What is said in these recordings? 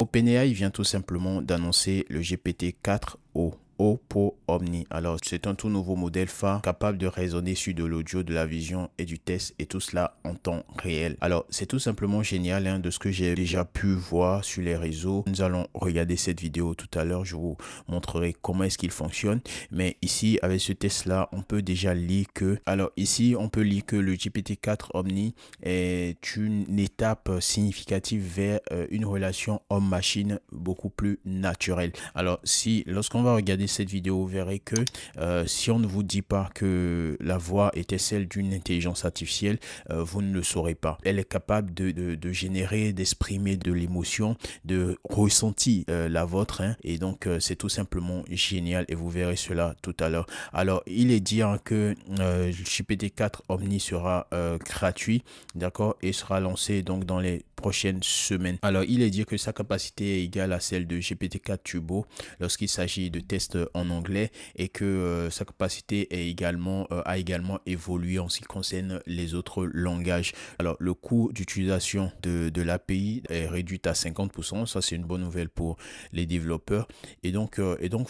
OpenAI vient tout simplement d'annoncer le GPT-4o. O pour Omni. Alors, c'est un tout nouveau modèle phare capable de raisonner sur de l'audio, de la vision et du texte, et tout cela en temps réel. Alors, c'est tout simplement génial hein, de ce que j'ai déjà pu voir sur les réseaux. Nous allons regarder cette vidéo tout à l'heure. Je vous montrerai comment est-ce qu'il fonctionne. Mais ici, avec ce test-là, on peut déjà lire que... Alors, ici, on peut lire que le GPT-4 Omni est une étape significative vers une relation homme-machine beaucoup plus naturelle. Alors, lorsqu'on va regarder cette vidéo, vous verrez que si on ne vous dit pas que la voix était celle d'une intelligence artificielle, vous ne le saurez pas. Elle est capable de générer, d'exprimer de l'émotion, de ressentir la vôtre, hein, et donc c'est tout simplement génial et vous verrez cela tout à l'heure. Alors, il est dit hein, que GPT-4 Omni sera gratuit, d'accord, et sera lancé donc dans les prochaines semaines. Alors, il est dit que sa capacité est égale à celle de GPT-4 Turbo lorsqu'il s'agit de tests en anglais et que sa capacité est a également évolué en ce qui concerne les autres langages. Alors, le coût d'utilisation de l'API est réduit à 50%. Ça, c'est une bonne nouvelle pour les développeurs. Et donc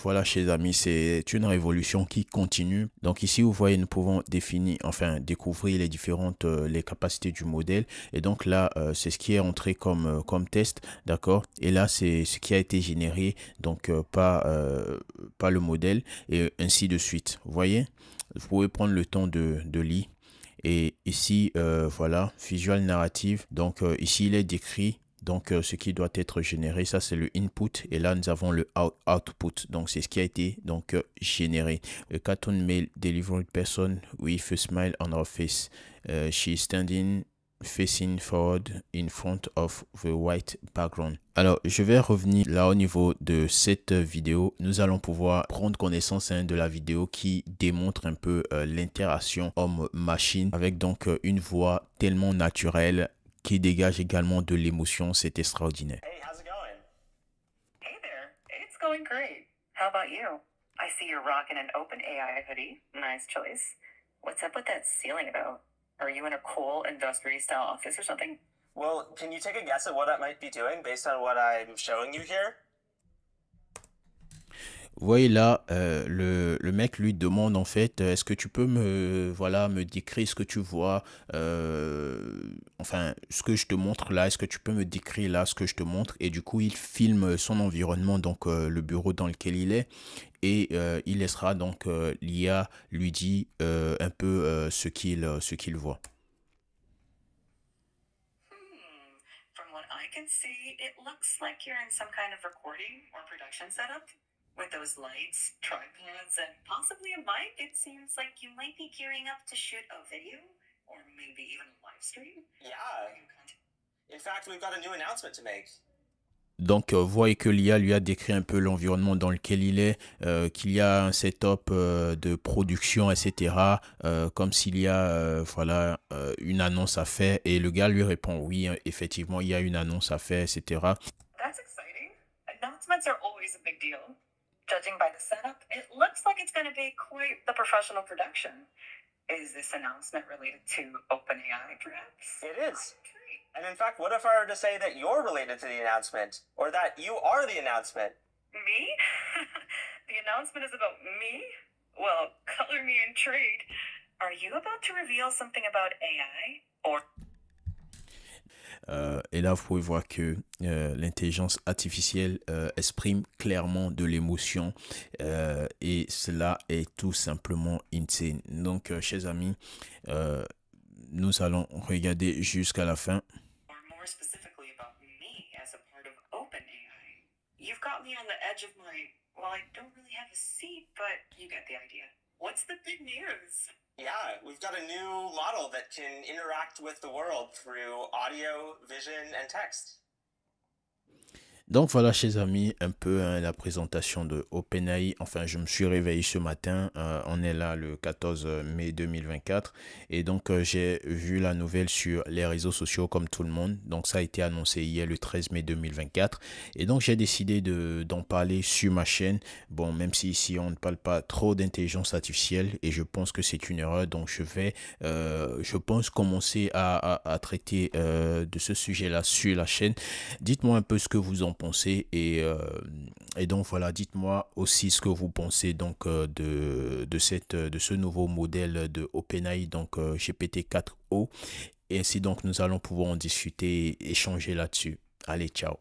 voilà, chers amis, c'est une révolution qui continue. Donc ici, vous voyez, nous pouvons découvrir les capacités du modèle. Et donc là, c'est ce qui est entré comme test, d'accord. Et là, c'est ce qui a été généré, donc pas le modèle, et ainsi de suite. Vous voyez, vous pouvez prendre le temps de lire. Et ici, voilà, visual narrative. Donc ici, il est décrit donc ce qui doit être généré. Ça, c'est le input. Et là, nous avons le output. Donc, c'est ce qui a été donc généré. A cartoon male delivered person with a smile on her face. She is standing facing forward in front of the white background. Alors, je vais revenir là au niveau de cette vidéo. Nous allons pouvoir prendre connaissance de la vidéo qui démontre un peu l'interaction homme-machine avec donc une voix tellement naturelle qui dégage également de l'émotion. C'est extraordinaire. Hey, how's it going? Hey there, it's going great. How about you? I see you're rocking an OpenAI hoodie. Nice choice. What's up with that ceiling about? Are you in a cool industry-style office or something? Well, can you take a guess at what I might be doing based on what I'm showing you here? Vous voyez là, le mec lui demande en fait, est-ce que tu peux me décrire ce que tu vois, ce que je te montre là, est-ce que tu peux me décrire là ce que je te montre? Et du coup, il filme son environnement, donc le bureau dans lequel il est, et il laissera donc l'IA lui dit un peu ce qu'il voit. From what I can see, it looks like you're in some kind of recording or production setup. With those lights, tripods, and possibly a mic, it seems like you might be gearing up to shoot a video, or maybe even a live stream. Yeah. In fact, we've got a new announcement to make. Donc, vous voyez que l'IA lui a décrit un peu l'environnement dans lequel il est, qu'il y a un setup de production, etc. Comme s'il y a une annonce à faire. Et le gars lui répond, oui, effectivement, il y a une annonce à faire, etc. That's exciting. Announcements are always a big deal. Judging by the setup, it looks like it's going to be quite the professional production. Is this announcement related to OpenAI, perhaps? It is. And in fact, what if I were to say that you're related to the announcement, or that you are the announcement? Me? The announcement is about me? Well, color me intrigued. Are you about to reveal something about AI? Or... Et là, vous pouvez voir que l'intelligence artificielle exprime clairement de l'émotion et cela est tout simplement insane. Donc, chers amis, nous allons regarder jusqu'à la fin. More specifically about me as a part of OpenAI. You've got me on the edge of my... Well, I don't really have a seat, but you get the idea. What's the big news? Yeah, we've got a new model that can interact with the world through audio, vision, and text. Donc voilà, chers amis, un peu la présentation de OpenAI. Enfin, je me suis réveillé ce matin. On est là le 14 mai 2024. Et donc, j'ai vu la nouvelle sur les réseaux sociaux comme tout le monde. Donc, ça a été annoncé hier le 13 mai 2024. Et donc, j'ai décidé d'en parler sur ma chaîne. Bon, même si ici, on ne parle pas trop d'intelligence artificielle. Et je pense que c'est une erreur. Donc, je pense commencer à traiter de ce sujet-là sur la chaîne. Dites-moi un peu ce que vous en pensez et donc voilà, dites-moi aussi ce que vous pensez donc de ce nouveau modèle de OpenAI, donc GPT-4o, et ainsi donc nous allons pouvoir en discuter et échanger là-dessus. Allez, ciao.